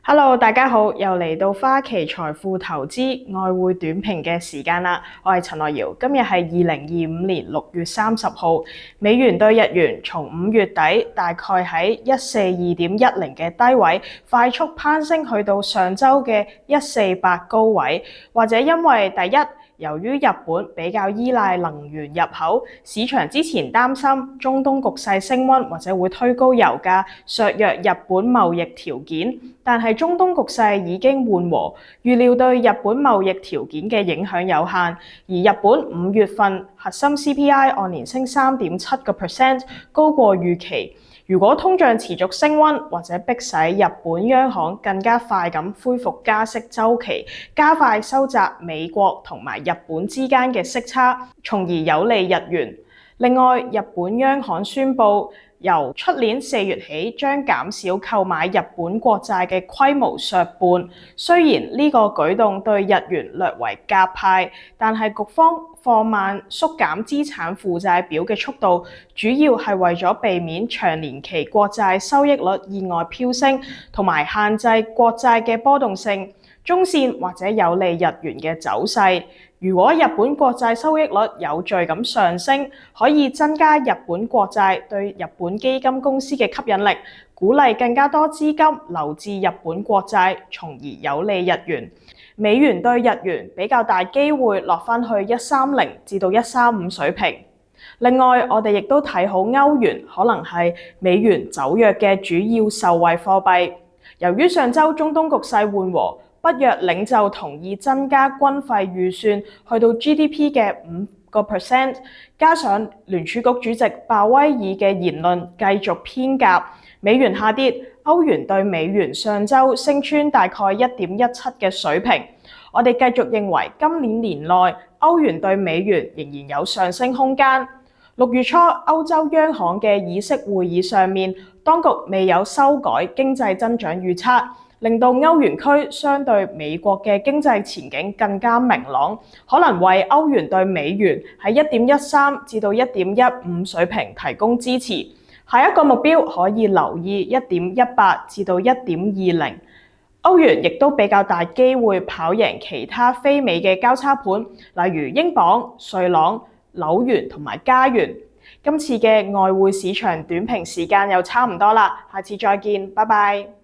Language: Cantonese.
Hello，大家好，又嚟到花旗財富投資外匯短評嘅時間啦。我係陳樂瑤，今日係2025年6月30號，美元對日元從5月底大概喺142.10嘅低位，快速攀升去到上週嘅148高位，或者因為第一，由於日本比較依賴能源入口，市場之前擔心中東局勢升溫或者會推高油價，削弱日本貿易條件。但係中東局勢已經緩和，預料對日本貿易條件嘅影響有限。而日本5月份核心 CPI 按年升3.7%，高過預期。如果通脹持續升溫，或者迫使日本央行更加快咁恢復加息週期，加快收窄美國同埋日本之間嘅息差，從而有利日元。另外，日本央行宣布，由出年4月起，將減少購買日本國債嘅規模削半。雖然呢個舉動對日元略為鴿派，但係局方放慢縮減資產負債表嘅速度，主要係為咗避免長年期國債收益率意外飆升，同埋限制國債嘅波動性。中線或者有利日元嘅走勢。如果日本國債收益率有序咁上升，可以增加日本國債對日本基金公司嘅吸引力，鼓勵更加多資金流至日本國債，從而有利日元。美元對日元比較大機會落返去130至到135水平。另外，我哋亦都睇好歐元，可能係美元走弱嘅主要受惠貨幣。由於上週中東局勢緩和，北約領袖同意增加軍費預算去到 GDP 嘅5%，加上聯儲局主席鮑威爾嘅言論繼續偏鴿，美元下跌，歐元對美元上週升穿大概1.17嘅水平。我哋繼續認為今年年內歐元對美元仍然有上升空間。6月初歐洲央行嘅議息會議上面，當局未有修改經濟增長預測，令到歐元區相對美國嘅經濟前景更加明朗，可能為歐元對美元喺1.13至到1.15水平提供支持。下一個目標可以留意1.18至到1.20。歐元亦都比較大機會跑贏其他非美嘅交叉盤，例如英鎊、瑞郎、紐元同埋加元。今次嘅外匯市場短評時間又差唔多啦，下次再見，拜拜。